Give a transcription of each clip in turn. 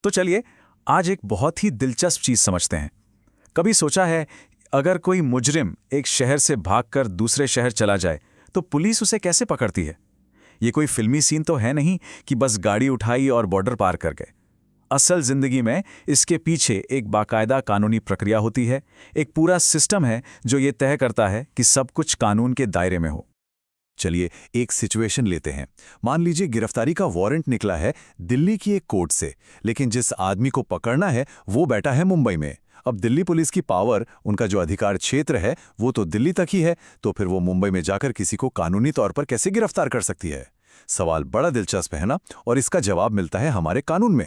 तो चलिए आज एक बहुत ही दिलचस्प चीज समझते हैं। कभी सोचा है, अगर कोई मुजरिम एक शहर से भागकर दूसरे शहर चला जाए तो पुलिस उसे कैसे पकड़ती है? ये कोई फिल्मी सीन तो है नहीं कि बस गाड़ी उठाई और बॉर्डर पार कर गए। असल जिंदगी में इसके पीछे एक बाकायदा कानूनी प्रक्रिया होती है, एक पूरा सिस्टम है जो ये तय करता है कि सब कुछ कानून के दायरे में हो। चलिए एक सिचुएशन लेते हैं। मान लीजिए गिरफ्तारी का वारंट निकला है दिल्ली की एक कोर्ट से, लेकिन जिस आदमी को पकड़ना है वो बैठा है मुंबई में। अब दिल्ली पुलिस की पावर, उनका जो अधिकार क्षेत्र है वो तो दिल्ली तक ही है, तो फिर वो मुंबई में जाकर किसी को कानूनी तौर पर कैसे गिरफ्तार कर सकती है? सवाल बड़ा दिलचस्प है ना, और इसका जवाब मिलता है हमारे कानून में।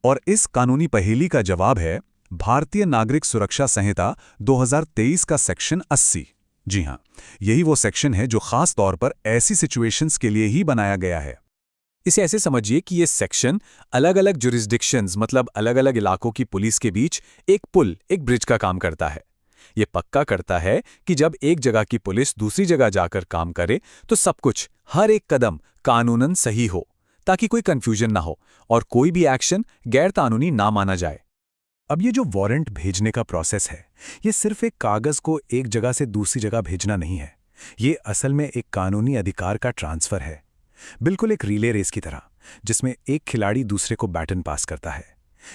और इस कानूनी पहेली का जवाब है भारतीय नागरिक सुरक्षा संहिता 2023 का सेक्शन 80। जी हां, यही वो सेक्शन है जो खास तौर पर ऐसी सिचुएशंस के लिए ही बनाया गया है। इसे ऐसे समझिए कि ये सेक्शन अलग अलग जुरिस्डिक्शंस मतलब अलग अलग इलाकों की पुलिस के बीच एक पुल, एक ब्रिज का काम करता है। ये पक्का करता है कि जब एक जगह की पुलिस दूसरी जगह जाकर काम करे तो सब कुछ, हर एक कदम कानूनन सही हो, ताकि कोई कंफ्यूजन ना हो और कोई भी एक्शन गैर कानूनी ना माना जाए। अब ये जो वारंट भेजने का प्रोसेस है, ये सिर्फ एक कागज को एक जगह से दूसरी जगह भेजना नहीं है। ये असल में एक कानूनी अधिकार का ट्रांसफर है, बिल्कुल एक रिले रेस की तरह, जिसमें एक खिलाड़ी दूसरे को बैटन पास करता है।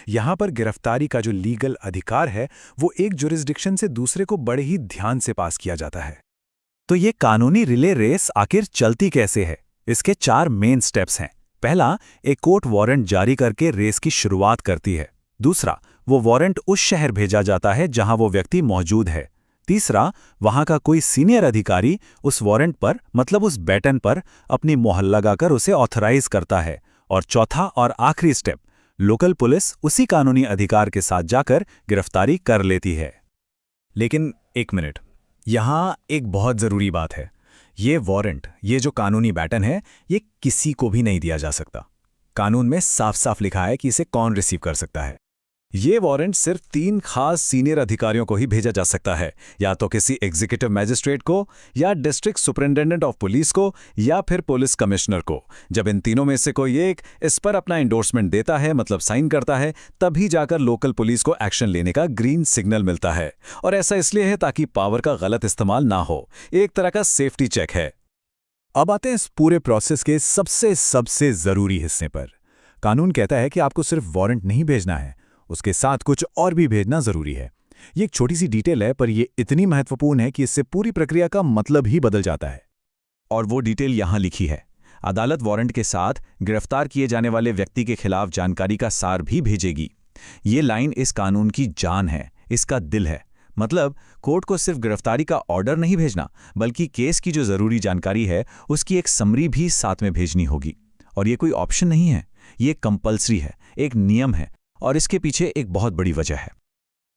यहां पर गिरफ्तारी का जो लीगल अधिकार है वो एक जुरिस्डिक्शन से दूसरे को बड़े ही ध्यान से पास किया जाता है। तो ये कानूनी रिले रेस आखिर चलती कैसे है? इसके 4 मेन स्टेप्स हैं। पहला, एक कोर्ट वारंट जारी करके रेस की शुरुआत करती है। दूसरा, वो वारंट उस शहर भेजा जाता है जहां वो व्यक्ति मौजूद है। तीसरा, वहां का कोई सीनियर अधिकारी उस वारंट पर मतलब उस बैटन पर अपनी मोहर लगाकर उसे ऑथराइज करता है। और चौथा और आखिरी स्टेप, लोकल पुलिस उसी कानूनी अधिकार के साथ जाकर गिरफ्तारी कर लेती है। लेकिन एक मिनट, यहां एक बहुत जरूरी बात है। ये वारंट, ये जो कानूनी बैटन है, ये किसी को भी नहीं दिया जा सकता। कानून में साफ साफ लिखा है कि इसे कौन रिसीव कर सकता है। ये वारंट सिर्फ 3 खास सीनियर अधिकारियों को ही भेजा जा सकता है, या तो किसी एग्जीक्यूटिव मैजिस्ट्रेट को, या डिस्ट्रिक्ट सुपरिटेंडेंट ऑफ पुलिस को, या फिर पुलिस कमिश्नर को। जब इन तीनों में से कोई एक इस पर अपना एंडोर्समेंट देता है, मतलब साइन करता है, तभी जाकर लोकल पुलिस को एक्शन लेने का ग्रीन सिग्नल मिलता है। और ऐसा इसलिए है ताकि पावर का गलत इस्तेमाल ना हो, एक तरह का सेफ्टी चेक है। अब आते हैं इस पूरे प्रोसेस के सबसे जरूरी हिस्से पर। कानून कहता है कि आपको सिर्फ वारंट नहीं भेजना है, उसके साथ कुछ और भी भेजना जरूरी है। ये एक छोटी सी डिटेल है, पर ये इतनी महत्वपूर्ण है कि इससे पूरी प्रक्रिया का मतलब ही बदल जाता है। और वो डिटेल यहां लिखी है। अदालत वारंट के साथ गिरफ्तार किए जाने वाले व्यक्ति के खिलाफ जानकारी का सार भी भेजेगी। ये लाइन इस कानून की जान है, इसका दिल है। मतलब कोर्ट को सिर्फ गिरफ्तारी का ऑर्डर नहीं भेजना, बल्कि केस की जो जरूरी जानकारी है उसकी एक समरी भी साथ में भेजनी होगी। और ये कोई ऑप्शन नहीं है, ये कंपल्सरी है, एक नियम है, और इसके पीछे एक बहुत बड़ी वजह है।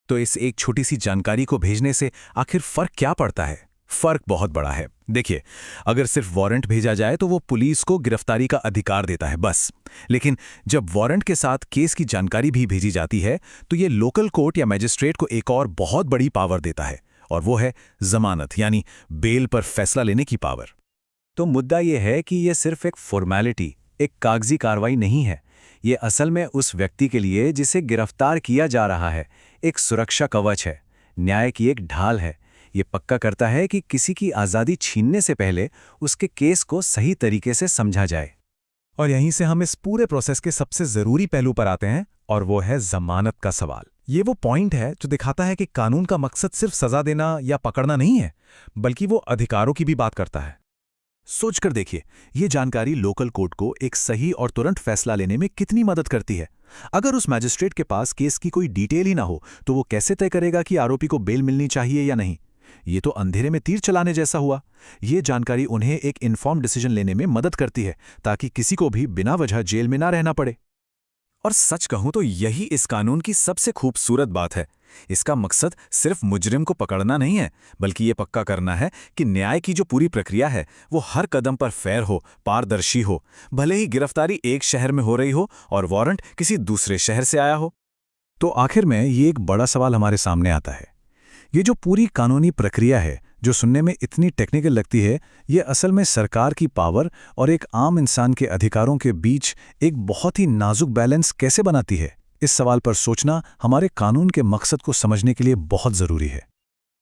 तो इस एक छोटी सी जानकारी को भेजने से आखिर फर्क क्या पड़ता है? फर्क बहुत बड़ा है। देखिए, अगर सिर्फ वारंट भेजा जाए तो वो पुलिस को गिरफ्तारी का अधिकार देता है, बस। लेकिन जब वारंट के साथ केस की जानकारी भी भेजी जाती है तो ये लोकल कोर्ट या मैजिस्ट्रेट को एक और बहुत बड़ी पावर देता है, और वो है जमानत, यानी बेल पर फैसला लेने की पावर। तो मुद्दा ये है कि ये सिर्फ एक फॉर्मेलिटी, एक कागजी कार्रवाई नहीं है। ये असल में उस व्यक्ति के लिए जिसे गिरफ्तार किया जा रहा है एक सुरक्षा कवच है, न्याय की एक ढाल है। ये पक्का करता है कि किसी की आज़ादी छीनने से पहले उसके केस को सही तरीके से समझा जाए। और यहीं से हम इस पूरे प्रोसेस के सबसे जरूरी पहलू पर आते हैं, और वो है जमानत का सवाल। ये वो पॉइंट है जो दिखाता है कि कानून का मकसद सिर्फ सजा देना या पकड़ना नहीं है, बल्कि वो अधिकारों की भी बात करता है। सोचकर देखिए, ये जानकारी लोकल कोर्ट को एक सही और तुरंत फैसला लेने में कितनी मदद करती है। अगर उस मैजिस्ट्रेट के पास केस की कोई डिटेल ही ना हो तो वो कैसे तय करेगा कि आरोपी को बेल मिलनी चाहिए या नहीं? ये तो अंधेरे में तीर चलाने जैसा हुआ। ये जानकारी उन्हें एक इन्फॉर्म डिसीजन लेने में मदद करती है, ताकि किसी को भी बिना वजह जेल में ना रहना पड़े। और सच कहूं तो यही इस कानून की सबसे खूबसूरत बात है। इसका मकसद सिर्फ मुजरिम को पकड़ना नहीं है, बल्कि ये पक्का करना है कि न्याय की जो पूरी प्रक्रिया है वो हर कदम पर फेयर हो, पारदर्शी हो, भले ही गिरफ्तारी एक शहर में हो रही हो और वारंट किसी दूसरे शहर से आया हो। तो आखिर में ये एक बड़ा सवाल हमारे सामने आता है। ये जो पूरी कानूनी प्रक्रिया है जो सुनने में इतनी टेक्निकल लगती है, ये असल में सरकार की पावर और एक आम इंसान के अधिकारों के बीच एक बहुत ही नाजुक बैलेंस कैसे बनाती है। इस सवाल पर सोचना हमारे कानून के मकसद को समझने के लिए बहुत ज़रूरी है।